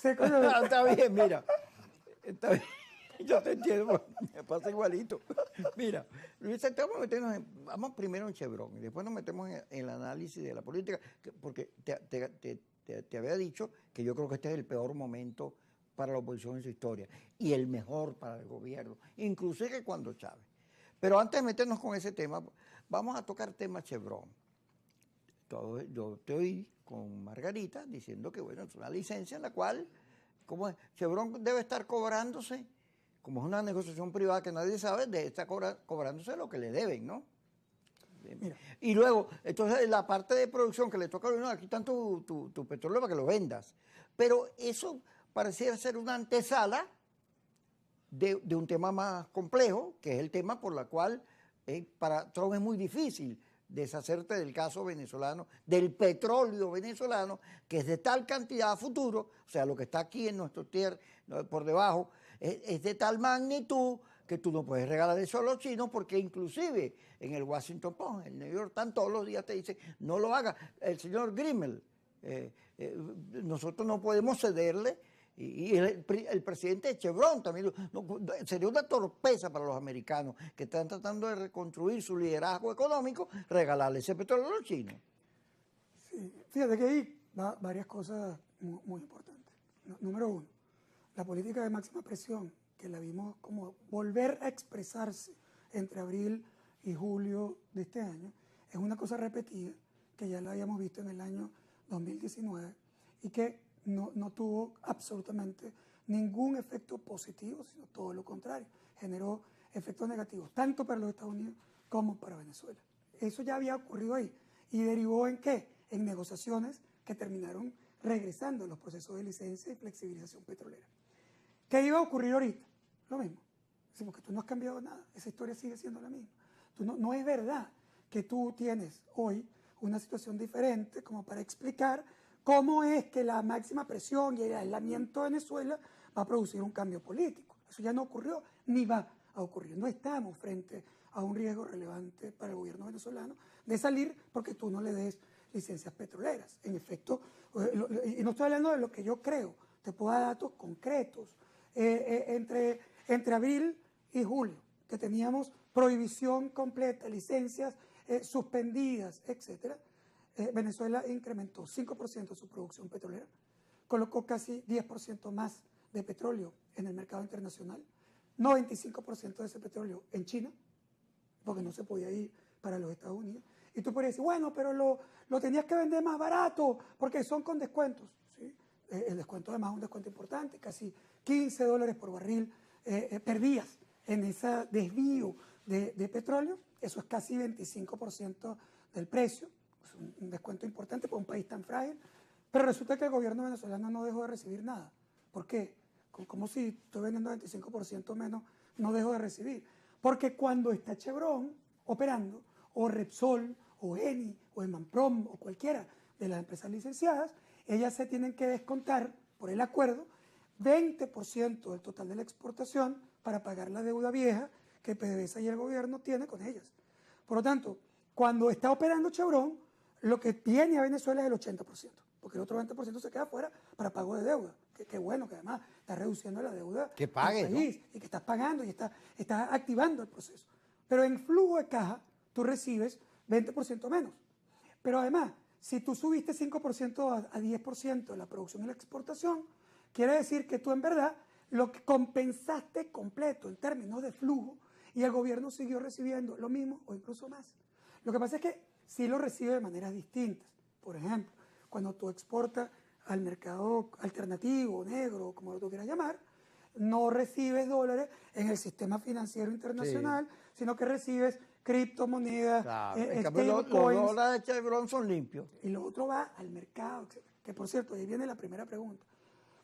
Está bien, mira. Está bien. Yo te entiendo, me pasa igualito. Mira, Luis, vamos primero en Chevron y después nos metemos en el análisis de la política, porque te había dicho que yo creo que este es el peor momento para la oposición en su historia y el mejor para el gobierno, inclusive cuando Chávez. Pero antes de meternos con ese tema, vamos a tocar tema Chevron. Yo estoy con Margarita diciendo que, bueno, es una licencia en la cual, como Chevron debe estar cobrándose, como es una negociación privada que nadie sabe, debe estar cobrándose lo que le deben, ¿no? Mira. Y luego, entonces, la parte de producción que le toca, no, aquí están tu petróleo para que lo vendas. Pero eso pareciera ser una antesala de un tema más complejo, que es el tema por la cual para Trump es muy difícil deshacerte del caso venezolano, del petróleo venezolano, que es de tal cantidad a futuro, o sea, lo que está aquí en nuestro tierra, por debajo, es de tal magnitud que tú no puedes regalar eso a los chinos, porque inclusive en el Washington Post, el New York Times, todos los días te dicen, no lo haga. El señor Grimmel, nosotros no podemos cederle, y el presidente de Chevron también, sería una torpeza para los americanos que están tratando de reconstruir su liderazgo económico, regalarle ese petróleo a los chinos. Sí, fíjate que hay varias cosas muy importantes. Número uno, la política de máxima presión, que la vimos como volver a expresarse entre abril y julio de este año, es una cosa repetida, que ya la habíamos visto en el año 2019 y que no tuvo absolutamente ningún efecto positivo, sino todo lo contrario. Generó efectos negativos, tanto para los Estados Unidos como para Venezuela. Eso ya había ocurrido ahí. ¿Y derivó en qué? En negociaciones que terminaron regresando a los procesos de licencia y flexibilización petrolera. ¿Qué iba a ocurrir ahorita? Lo mismo. Decimos que tú no has cambiado nada. Esa historia sigue siendo la misma. No es verdad que tú tienes hoy una situación diferente como para explicar cómo es que la máxima presión y el aislamiento de Venezuela va a producir un cambio político. Eso ya no ocurrió, ni va a ocurrir. No estamos frente a un riesgo relevante para el gobierno venezolano de salir porque tú no le des licencias petroleras. En efecto, y no estoy hablando de lo que yo creo, te puedo dar datos concretos. Entre abril y julio, que teníamos prohibición completa, licencias suspendidas, etcétera, Venezuela incrementó 5% su producción petrolera, colocó casi 10% más de petróleo en el mercado internacional, 95% de ese petróleo en China, porque no se podía ir para los Estados Unidos. Y tú podrías decir, bueno, pero lo tenías que vender más barato, porque son con descuentos. ¿Sí? El descuento además es un descuento importante, casi $15 por barril perdías en ese desvío de petróleo. Eso es casi 25% del precio. Es un descuento importante para un país tan frágil, pero resulta que el gobierno venezolano no dejó de recibir nada. ¿Por qué? Como si estoy vendiendo 25% menos, no dejo de recibir. Porque cuando está Chevron operando, o Repsol, o Eni, o Emanprom, o cualquiera de las empresas licenciadas, ellas se tienen que descontar, por el acuerdo, 20% del total de la exportación para pagar la deuda vieja que PDVSA y el gobierno tiene con ellas. Por lo tanto, cuando está operando Chevron, lo que tiene a Venezuela es el 80%, porque el otro 20% se queda fuera para pago de deuda. Qué bueno que además está reduciendo la deuda que pague, del país, ¿no? Y que estás pagando y está activando el proceso. Pero en flujo de caja tú recibes 20% menos. Pero además, si tú subiste 5% a 10% de la producción y la exportación, quiere decir que tú en verdad lo que compensaste completo en términos de flujo y el gobierno siguió recibiendo lo mismo o incluso más. Lo que pasa es que sí lo recibe de maneras distintas. Por ejemplo, cuando tú exportas al mercado alternativo, negro, como lo tú quieras llamar, no recibes dólares en el sistema financiero internacional, sí, sino que recibes criptomonedas, claro. Los dólares de Chevron son limpios. Y lo otro va al mercado, etc. Que por cierto, ahí viene la primera pregunta.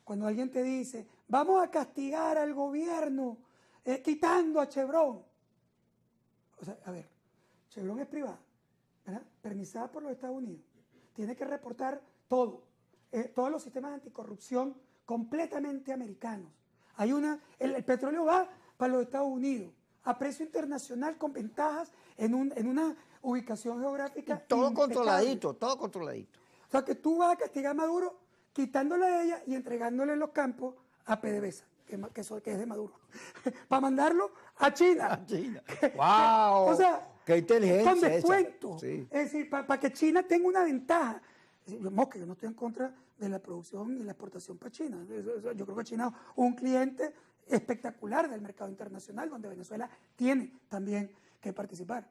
Cuando alguien te dice, vamos a castigar al gobierno quitando a Chevron. O sea, a ver, Chevron es privada, ¿verdad? Permisada por los Estados Unidos. Tiene que reportar todo. Todos los sistemas de anticorrupción completamente americanos. El petróleo va para los Estados Unidos a precio internacional con ventajas en una ubicación geográfica. Y todo impecable. Controladito, todo controladito. O sea, que tú vas a castigar a Maduro quitándole a ella y entregándole los campos a PDVSA, que es de Maduro, para mandarlo a China. A China. ¡Wow! O sea, qué inteligencia con descuento. Sí. Es decir, para que China tenga una ventaja. Yo no estoy en contra de la producción y la exportación para China. Yo creo que China es un cliente espectacular del mercado internacional, donde Venezuela tiene también que participar.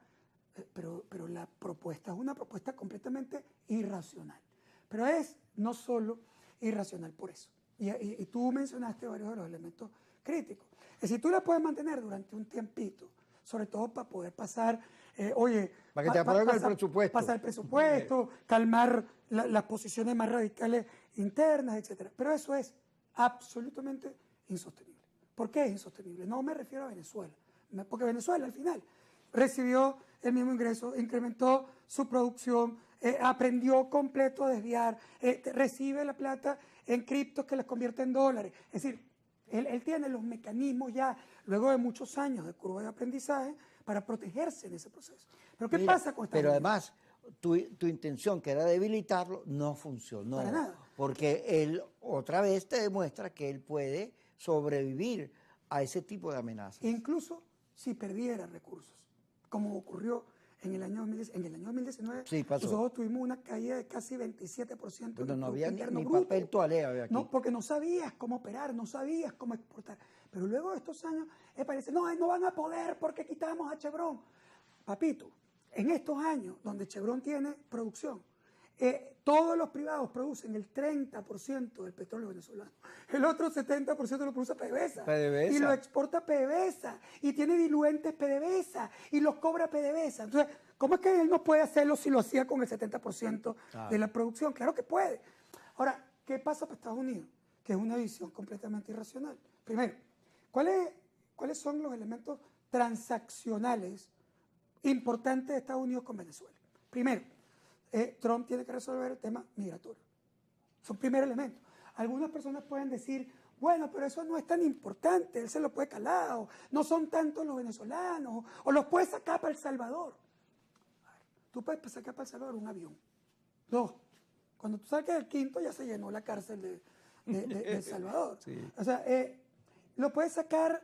Pero la propuesta es una propuesta completamente irracional. Pero es no solo irracional por eso. Y tú mencionaste varios de los elementos críticos. Es decir, tú la puedes mantener durante un tiempito, sobre todo para poder pasar, para que te aprueben el presupuesto. Pasar el presupuesto, calmar las posiciones más radicales internas, etc. Pero eso es absolutamente insostenible. ¿Por qué es insostenible? No me refiero a Venezuela, porque Venezuela al final recibió el mismo ingreso, incrementó su producción, aprendió completo a desviar, recibe la plata en criptos que las convierte en dólares. Es decir, él tiene los mecanismos ya, luego de muchos años de curva de aprendizaje, para protegerse en ese proceso. Pero ¿qué pasa con Estados Unidos? Pero además, tu intención, que era debilitarlo, no funcionó. Para nada. Porque él otra vez te demuestra que él puede sobrevivir a ese tipo de amenazas. Incluso si perdiera recursos, como ocurrió en el año 2019, sí, pasó. Nosotros tuvimos una caída de casi 27%. Pero no había ni bruto. papel toalé había aquí. No, porque no sabías cómo operar, no sabías cómo exportar. Pero luego de estos años, parece, no van a poder porque quitamos a Chevron. Papito, en estos años donde Chevron tiene producción, todos los privados producen el 30% del petróleo venezolano. El otro 70% lo produce PDVSA. Y lo exporta PDVSA. Y tiene diluentes PDVSA. Y los cobra PDVSA. Entonces, ¿cómo es que él no puede hacerlo si lo hacía con el 70% de la producción? Claro que puede. Ahora, ¿qué pasa para Estados Unidos? Que es una visión completamente irracional. Primero, ¿cuáles son los elementos transaccionales importantes de Estados Unidos con Venezuela? Primero, Trump tiene que resolver el tema migratorio. Es un primer elemento. Algunas personas pueden decir, bueno, pero eso no es tan importante, él se lo puede calar, o no son tantos los venezolanos, o los puede sacar para El Salvador. A ver, tú puedes sacar para El Salvador un avión. Dos, cuando tú saques el quinto ya se llenó la cárcel de El Salvador. Sí. O sea, lo puedes sacar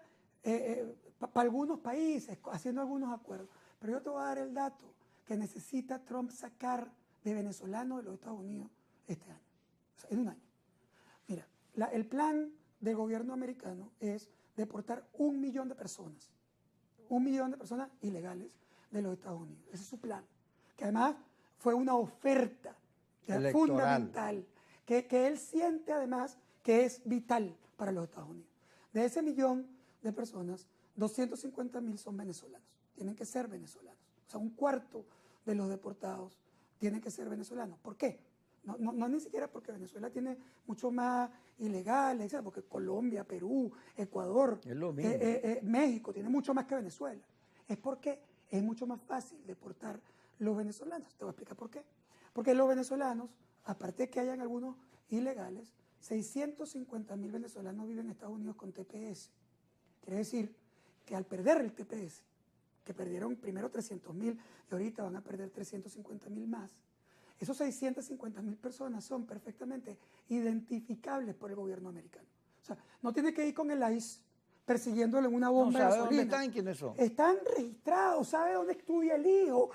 para algunos países, haciendo algunos acuerdos. Pero yo te voy a dar el dato que necesita Trump sacar de venezolanos de los Estados Unidos este año, o sea, en un año. Mira, el plan del gobierno americano es deportar 1 millón de personas, 1 millón de personas ilegales de los Estados Unidos. Ese es su plan, que además fue una oferta fundamental, que él siente además que es vital para los Estados Unidos. De ese 1 millón de personas, 250.000 son venezolanos, tienen que ser venezolanos. O sea, 1/4 de los deportados tienen que ser venezolanos. ¿Por qué? No ni siquiera porque Venezuela tiene mucho más ilegales, ¿sabes? Porque Colombia, Perú, Ecuador, México tiene mucho más que Venezuela. Es porque es mucho más fácil deportar los venezolanos. Te voy a explicar por qué. Porque los venezolanos, aparte de que hayan algunos ilegales, 650.000 venezolanos viven en Estados Unidos con TPS. Quiere decir que al perder el TPS, que perdieron primero 300.000 y ahorita van a perder 350.000 más, esos 650.000 personas son perfectamente identificables por el gobierno americano. O sea, no tiene que ir con el ICE persiguiéndole en una bomba de gasolina. ¿Dónde están y quiénes son? Están registrados, sabe dónde estudia el hijo,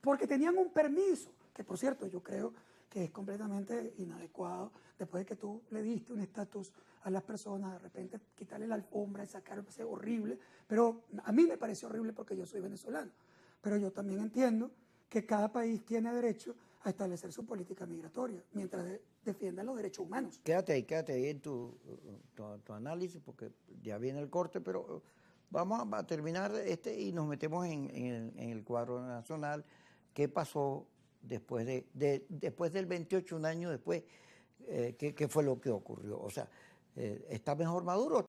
porque tenían un permiso, que por cierto yo creo que es completamente inadecuado después de que tú le diste un estatus a las personas, de repente quitarle la alfombra y sacarlo, es horrible, pero a mí me parece horrible porque yo soy venezolano, pero yo también entiendo que cada país tiene derecho a establecer su política migratoria, mientras defienda los derechos humanos. Quédate ahí en tu análisis, porque ya viene el corte, pero vamos a terminar y nos metemos en el cuadro nacional. ¿Qué pasó después del 28, un año después? ¿Qué fue lo que ocurrió? O sea, ¿está mejor Maduro